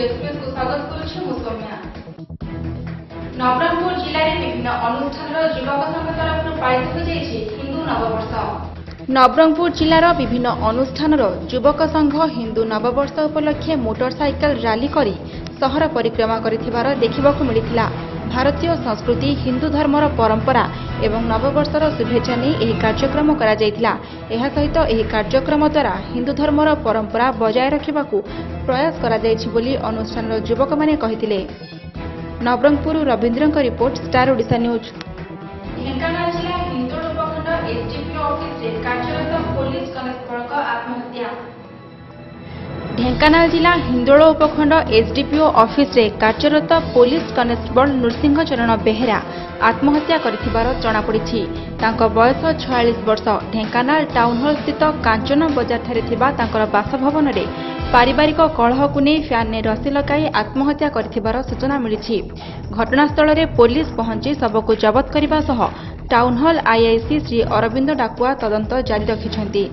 Express को स्वागत करुछि मु सौम्या। नवरंगपुर जिले में विभिन्न अनुष्ठान युवक संघ तरफ पालित हो जाइछि हिंदू नववर्ष। नवरंगपुर जिलार विभिन्न अनुष्ठान युवक संघ हिंदू नववर्ष उपलक्षे मोटरसाइकेल रैली करी सहर परिक्रमा करिथिबार देखिबाकु मिलिथिला। भारतीय संस्कृति हिंदू धर्मर परंपरा एवं नववर्षर शुभेच्छा नहीं यह कार्यक्रम करा जायतिला। एहा सहित यह कार्यक्रम द्वारा हिंदू धर्मर परंपरा बजाय रखिबाकू प्रयास करा जायछि बोली अनुष्ठान युवक माने कहिथिले। नवरंगपुर रविंद्रଙ୍କ report star Odisha news. Dhenkanal जिला हिंदोल उपखंड एसडीपीओ ऑफिस रे कार्यरत पुलिस कनेस्टेबल का आत्महत्या। ढेंकानाल जिला हिंदोल उपखंड एसडीपीओ ऑफिस रे कार्यरत पुलिस कनेस्टेबल नृसिंह चरण बेहेरा आत्महत्या करिथिबार जणा पड़िछि। तांको बयस 46 वर्ष। ढेंकानाल टाउन हॉल स्थित कांचन बजार ठारे थिबा तांकर बासभवन रे पारिवारिक कलह को नहीं फैन ने रसी लगाई आत्महत्या करिथिबार सूचना मिलिछि। घटनास्थल रे पुलिस पहुंची सबको जबत करबा सह town hall IIC Shri Arvind Dakua तदंत जारी रखिछन्ति।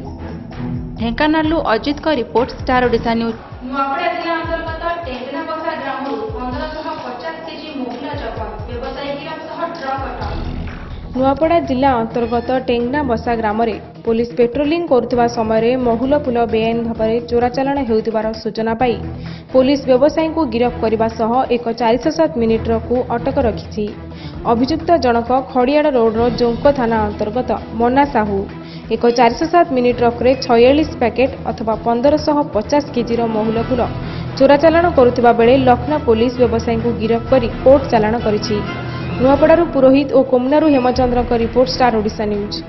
ढेंकानालू अजित का report star Odisha news. Nuapada जिला अंतर्गत टेंगना बसा ग्राम 1550 केजी मोहला जबत व्यवसायी गिरफ सह ट्रक अटक। नुआपड़ा जिला अंतर्गत टेंगना बसा ग्राम रे पुलिस पेट्रोलिंग करुवा समय महुल फुल बेआईन भाव में चोराचालाण हेउथिबार सूचना पाई पुलिस व्यवसायी को गिरफ करने सह एक 407 मिनिट्र को अटक रखिछि। अभियुक्त जनक खड़ियाड़ रोड जोंक थाना अंतर्गत मना साहू एक 407 मिनिट ट्रक्रे 46 पैकेट अथवा 1550 केजी महुल फुल चोराचालाण करुवा बेले लखना पुलिस व्यवसायी को गिरफ कर कोर्ट चालाण करिछि। नुआपड़ारू पुरोहित और कोमनारू Hemchandra report star Odisha news.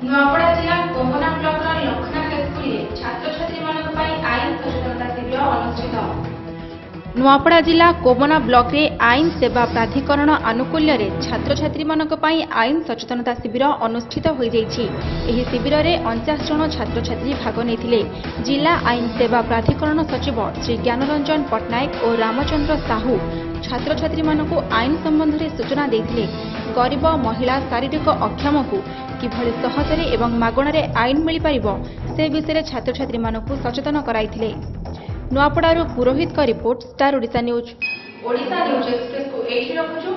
Nuapada जिला कोमना ब्लॉक लखना हाईस्कूल छात्र छात्री मानक आईन सचेतनता शिविर अनुष्ठित। नुआपड़ा जिला कोमना ब्लॉक रे आईन सेवा प्राधिकरण आनुकूल्य रे छात्र छात्री मानक आईन सचेतनता शिविर अनुष्ठित हो जाइछि। एही शिविर रे 49 जन छात्र छात्री भाग नेथिले। जिला आईन सेवा प्राधिकरण सचिव श्री ज्ञानरंजन पटनायक और रामचंद्र साहू छात्र छात्री मानक आईन संबंध में सूचना देथिले। गरीब महिला शारीरिक अक्षम को किभଳି सहजरे एवं मागणारे आईन मिल पारिबो से विषय छात्र छात्री मानक सचेतन कराइथिले। नुआपड़ारू पुरोहित का report star Odisha news. Odisha news express को एठी रखुछु।